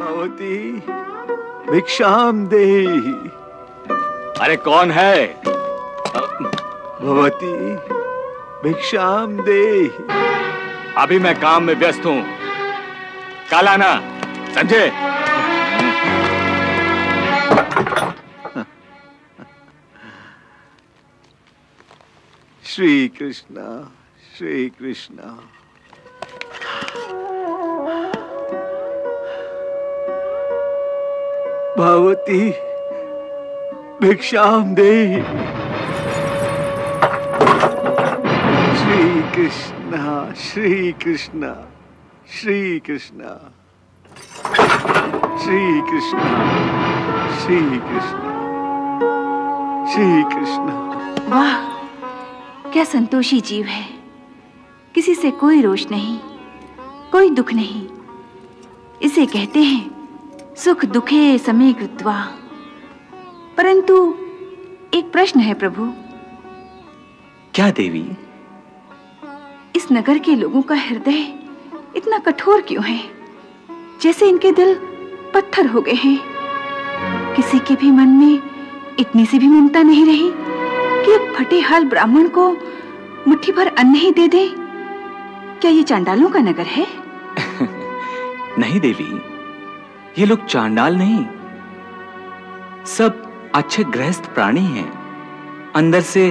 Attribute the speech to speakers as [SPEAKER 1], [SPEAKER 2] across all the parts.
[SPEAKER 1] भगवती भिक्षाम देहि।
[SPEAKER 2] अरे कौन है?
[SPEAKER 1] भगवती भिक्षाम देहि।
[SPEAKER 2] अभी मैं काम में व्यस्त हूं, कल आना। संजय।
[SPEAKER 1] श्री कृष्णा, श्री कृष्णा। भगवती भिक्षाम देहि। श्री कृष्णा, श्री कृष्णा, श्री कृष्णा, श्री कृष्णा, श्री कृष्णा, श्री कृष्णा।
[SPEAKER 3] वाह, क्या संतोषी जीव है। किसी से कोई रोष नहीं, कोई दुख नहीं। इसे कहते हैं सुख दुखे समे कृत्वा। परंतु एक प्रश्न है प्रभु।
[SPEAKER 4] क्या देवी?
[SPEAKER 3] इस नगर के लोगों का हृदय इतना कठोर क्यों है? जैसे इनके दिल पत्थर हो गए हैं। किसी के भी मन में इतनी सी भी ममता नहीं रही कि एक फटे हाल ब्राह्मण को मुट्ठी भर अन्न ही दे दे। क्या ये चांडालों का नगर है?
[SPEAKER 4] नहीं देवी, ये लोग चांडाल नहीं, सब अच्छे गृहस्थ प्राणी हैं। अंदर से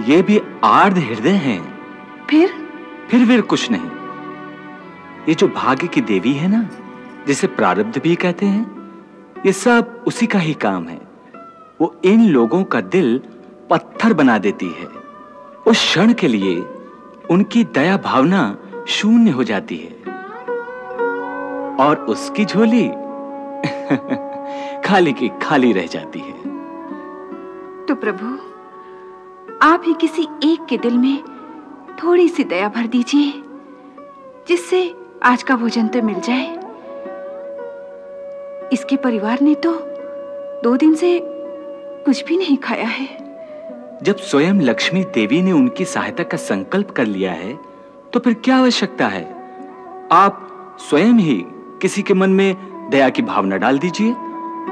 [SPEAKER 4] ये भी आर्द्र हृदय हैं। फिर कुछ नहीं। ये जो भाग्य की देवी है ना, जिसे प्रारब्ध भी कहते हैं, ये सब उसी का ही काम है। वो इन लोगों का दिल पत्थर बना देती है। उस क्षण के लिए उनकी दया भावना शून्य हो जाती है और उसकी झोली खाली की खाली रह जाती है।
[SPEAKER 3] तो प्रभु, आप ही किसी एक के दिल में थोड़ी सी दया भर दीजिए, जिससे आज का भोजन तो मिल जाए। इसके परिवार ने तो 2 दिन से कुछ भी नहीं खाया है।
[SPEAKER 4] जब स्वयं लक्ष्मी देवी ने उनकी सहायता का संकल्प कर लिया है, तो फिर क्या आवश्यकता है? आप स्वयं ही किसी के मन में दया की भावना डाल दीजिए।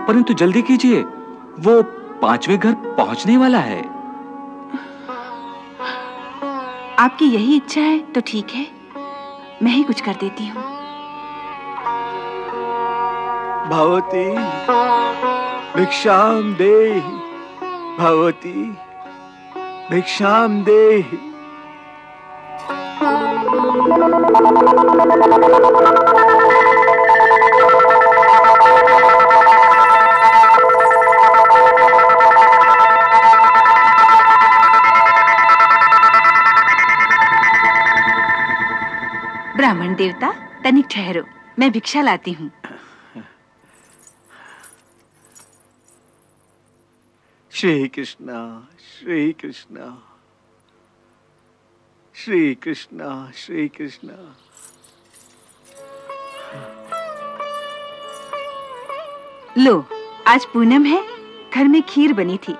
[SPEAKER 4] परंतु जल्दी कीजिए, वो 5वें घर पहुंचने वाला है।
[SPEAKER 3] आपकी यही इच्छा है तो ठीक है, मैं ही कुछ कर देती हूँ।
[SPEAKER 1] भगवती भिक्षाम देहि। भगवती भिक्षाम देहि।
[SPEAKER 3] ब्राह्मण देवता, तनिक ठहरो, मैं भिक्षा लाती हूँ।
[SPEAKER 1] श्री कृष्णा, श्री कृष्णा, श्री कृष्णा, श्री कृष्णा।
[SPEAKER 3] लो, आज पूनम है, घर में खीर बनी थी।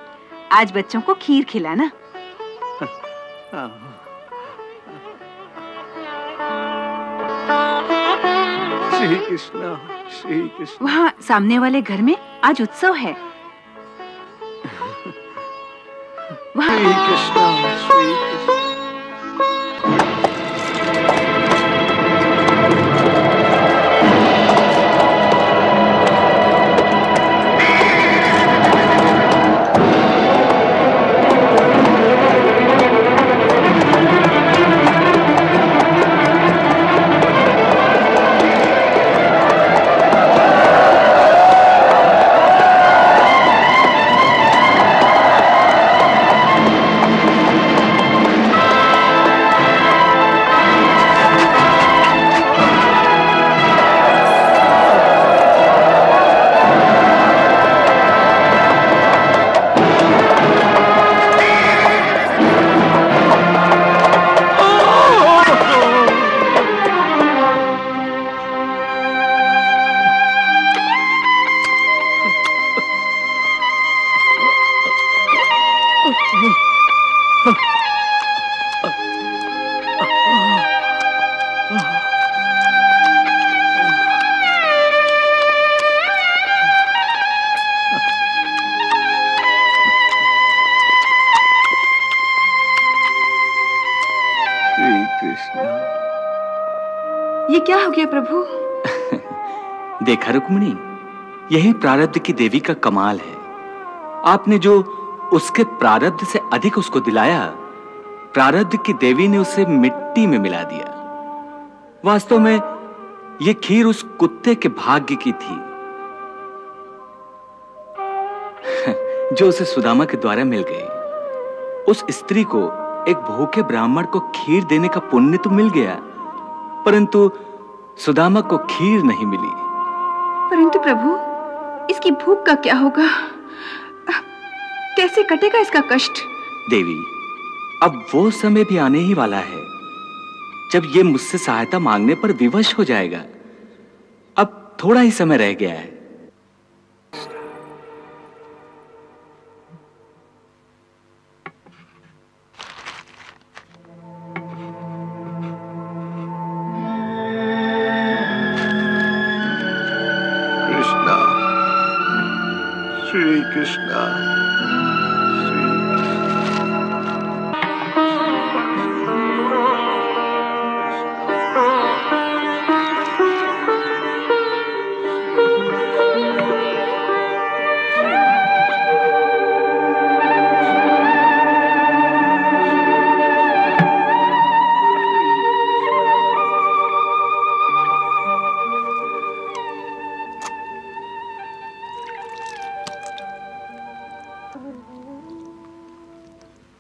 [SPEAKER 3] आज बच्चों को खीर खिलाना।
[SPEAKER 1] श्री कृष्णा, श्री कृष्णा।
[SPEAKER 3] वहाँ सामने वाले घर में आज उत्सव है।
[SPEAKER 1] श्री कृष्णा, श्री कृष्णा।
[SPEAKER 3] क्या हो गया प्रभु?
[SPEAKER 4] देखा रुक्मिणी, यही प्रारब्ध की देवी का कमाल है। आपने जो उसके प्रारब्ध से अधिक उसको दिलाया, प्रारब्ध की देवी ने उसे मिट्टी में मिला दिया। वास्तव में यह खीर उस कुत्ते के भाग्य की थी जो उसे सुदामा के द्वारा मिल गई। उस स्त्री को, एक भूखे ब्राह्मण को खीर देने का पुण्य तो मिल गया, परंतु सुदामा को खीर नहीं मिली।
[SPEAKER 3] परंतु प्रभु, इसकी भूख का क्या होगा? कैसे कटेगा इसका कष्ट?
[SPEAKER 4] देवी, अब वो समय भी आने ही वाला है जब ये मुझसे सहायता मांगने पर विवश हो जाएगा। अब थोड़ा ही समय रह गया है।
[SPEAKER 1] कृष्णा, श्री कृष्णा,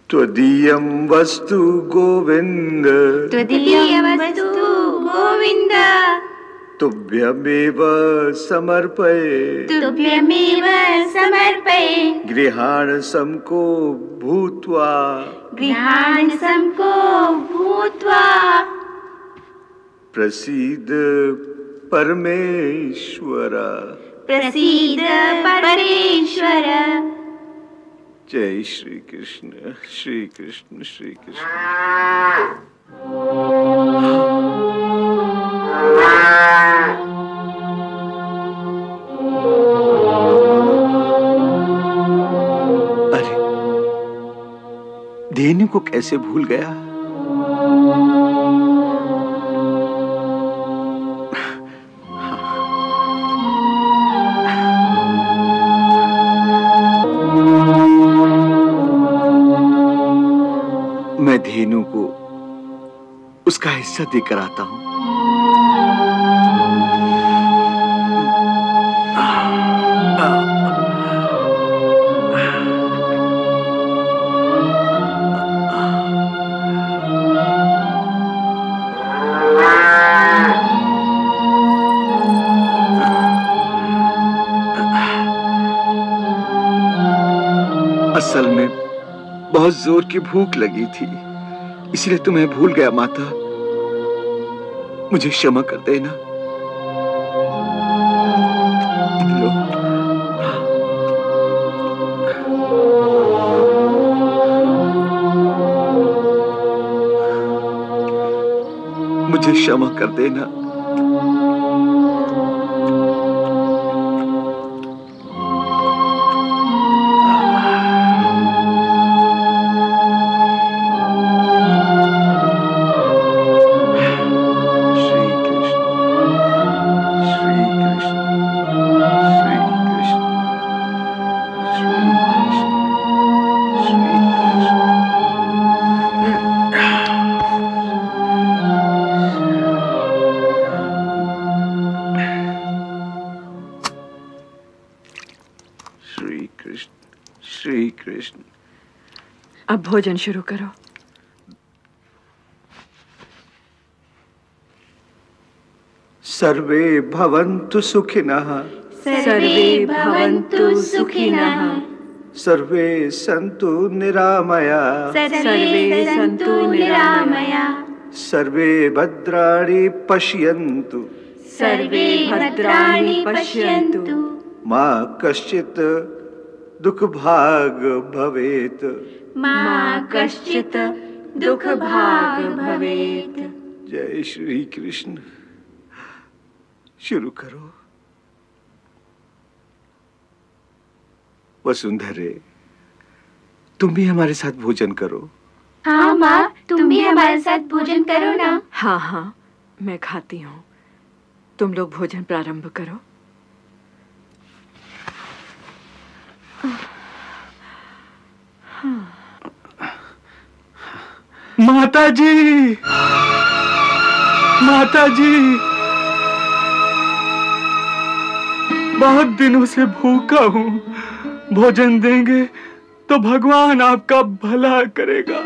[SPEAKER 1] त्वदीयं वस्तु गोविंद,
[SPEAKER 5] त्वदीयं वस्तु गोविंद,
[SPEAKER 1] तुभ्यमेव समर्पये,
[SPEAKER 5] तुभ्यमेव समर्पये।
[SPEAKER 1] गृहाण समको भूत्वा,
[SPEAKER 5] गृहाण समको भूत्वा,
[SPEAKER 1] प्रसीद परमेश्वर,
[SPEAKER 5] प्रसीद परमेश्वर।
[SPEAKER 1] जय श्री कृष्ण, श्री कृष्ण, श्री कृष्ण। अरे, धेनु को कैसे भूल गया? मैं धेनु को उसका हिस्सा देकर आता हूं। असल में बहुत जोर की भूख लगी थी, इसलिए तुम्हें भूल गया माता। मुझे क्षमा कर देना। लो। मुझे क्षमा कर देना। श्री कृष्ण।
[SPEAKER 6] अब भोजन शुरू करो।
[SPEAKER 1] सर्वे भवन्तु सुखिनः,
[SPEAKER 6] सर्वे भवन्तु सुखिनः,
[SPEAKER 1] सर्वे सन्तु निरामयाः,
[SPEAKER 5] सर्वे सन्तु निरामयाः,
[SPEAKER 1] सर्वे भद्राणि पश्यन्तु,
[SPEAKER 5] सर्वे भद्राणि पश्यन्तु,
[SPEAKER 1] मा कश्चित् दुःखभाग् भवेत्,
[SPEAKER 5] मा कश्चित् दुःखभाग् भवेत्।
[SPEAKER 1] जय श्री कृष्ण। शुरू करो। वसुंधरे, तुम भी हमारे साथ भोजन करो।
[SPEAKER 5] हाँ माँ, तुम भी हमारे साथ भोजन करो ना।
[SPEAKER 6] हाँ हाँ, मैं खाती हूँ। तुम लोग भोजन प्रारंभ करो।
[SPEAKER 1] माता जी, माता जी, बहुत दिनों से भूखा हूँ। भोजन देंगे तो भगवान आपका भला करेगा।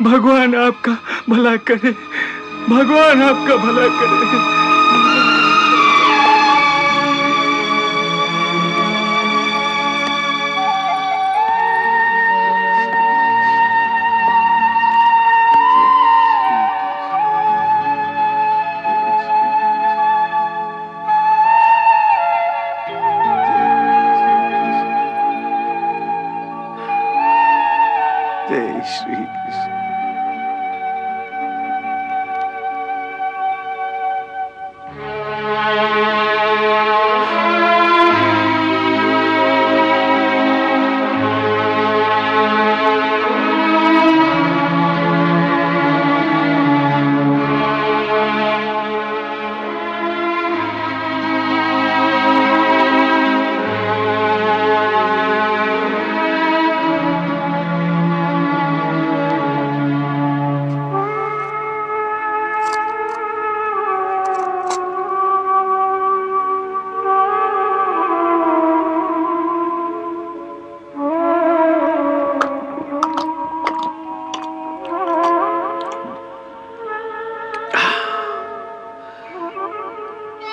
[SPEAKER 1] भगवान आपका भला करे, भगवान आपका भला करे। जय श्री कृष्ण।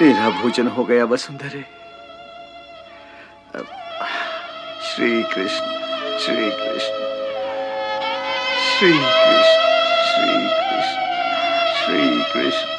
[SPEAKER 1] मेरा भोजन हो गया वसुंधरे। श्री कृष्ण, श्री कृष्ण, श्री कृष्ण, श्री कृष्ण, श्री कृष्ण।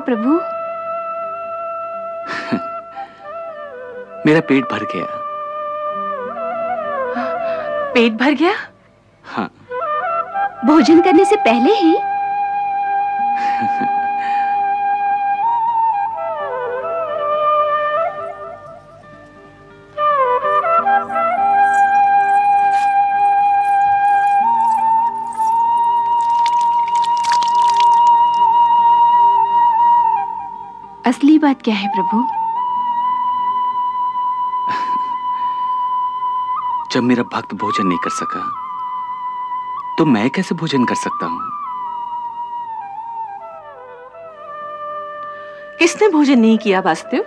[SPEAKER 3] प्रभु?
[SPEAKER 4] मेरा पेट भर गया।
[SPEAKER 3] पेट भर गया?
[SPEAKER 4] हाँ।
[SPEAKER 3] भोजन करने से पहले ही? असली बात क्या है प्रभु?
[SPEAKER 4] जब मेरा भक्त भोजन नहीं कर सका तो मैं कैसे भोजन कर सकता हूं?
[SPEAKER 3] किसने भोजन नहीं किया वास्तव?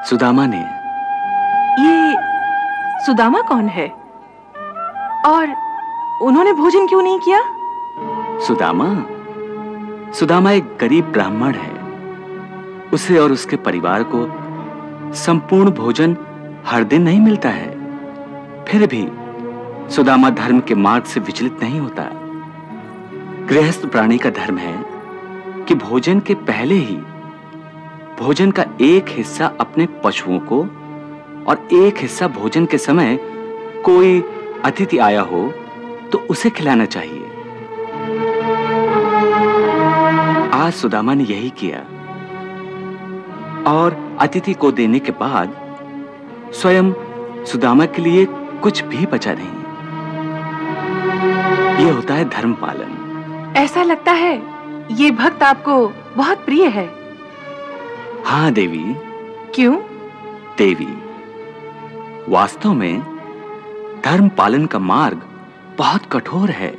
[SPEAKER 4] सुदामा ने।
[SPEAKER 3] ये सुदामा कौन है? और उन्होंने भोजन क्यों नहीं किया?
[SPEAKER 4] सुदामा एक गरीब ब्राह्मण है। उसे और उसके परिवार को संपूर्ण भोजन हर दिन नहीं मिलता है। फिर भी सुदामा धर्म के मार्ग से विचलित नहीं होता। गृहस्थ प्राणी का धर्म है कि भोजन के पहले ही भोजन का एक हिस्सा अपने पशुओं को और एक हिस्सा भोजन के समय कोई अतिथि आया हो तो उसे खिलाना चाहिए। आज सुदामा ने यही किया और अतिथि को देने के बाद स्वयं सुदामा के लिए कुछ भी बचा नहीं। यह होता है धर्म पालन।
[SPEAKER 6] ऐसा लगता है ये भक्त आपको बहुत प्रिय है।
[SPEAKER 4] हाँ देवी।
[SPEAKER 6] क्यों?
[SPEAKER 4] देवी, वास्तव में धर्म पालन का मार्ग बहुत कठोर है।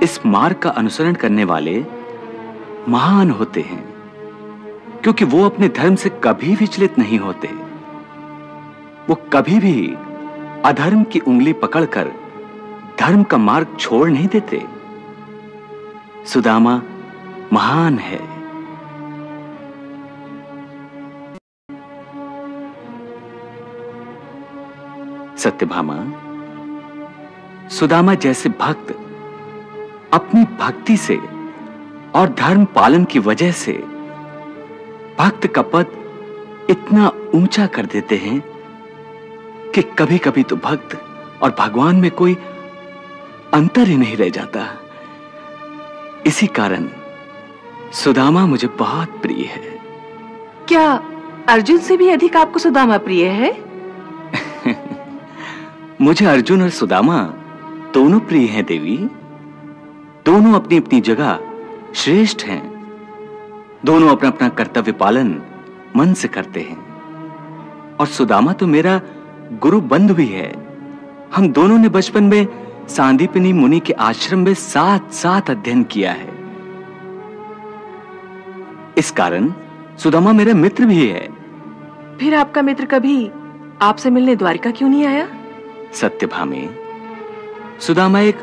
[SPEAKER 4] इस मार्ग का अनुसरण करने वाले महान होते हैं, क्योंकि वो अपने धर्म से कभी विचलित नहीं होते। वो कभी भी अधर्म की उंगली पकड़कर धर्म का मार्ग छोड़ नहीं देते। सुदामा महान है। सत्यभामा, सुदामा जैसे भक्त अपनी भक्ति से और धर्म पालन की वजह से भक्त का पद इतना ऊंचा कर देते हैं कि कभी कभी तो भक्त और भगवान में कोई अंतर ही नहीं रह जाता। इसी कारण सुदामा मुझे बहुत प्रिय है।
[SPEAKER 6] क्या अर्जुन से भी अधिक आपको सुदामा प्रिय है?
[SPEAKER 4] मुझे अर्जुन और सुदामा दोनों प्रिय हैं देवी। दोनों अपनी अपनी जगह श्रेष्ठ हैं। दोनों अपना अपना कर्तव्य पालन मन से करते हैं। और सुदामा तो मेरा गुरु बंधु भी है। हम दोनों ने बचपन में सांदीपनी मुनि के आश्रम में साथ साथ अध्ययन किया है। इस कारण सुदामा मेरा मित्र भी है।
[SPEAKER 6] फिर आपका मित्र कभी आपसे मिलने द्वारिका क्यों नहीं आया?
[SPEAKER 4] सत्यभामे, सुदामा एक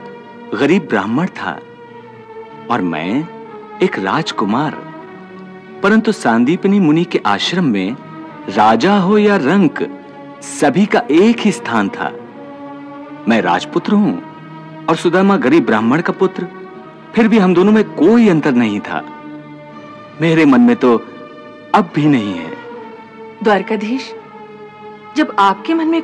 [SPEAKER 4] गरीब ब्राह्मण था और मैं एक राजकुमार। परंतु सांदीपनी मुनि के आश्रम में राजा हो या रंक, सभी का एक ही स्थान था। मैं राजपुत्र हूं और सुदामा गरीब ब्राह्मण का पुत्र। फिर भी हम दोनों में कोई अंतर नहीं था। मेरे मन में तो अब भी नहीं है।
[SPEAKER 6] द्वारकाधीश, जब आपके मन में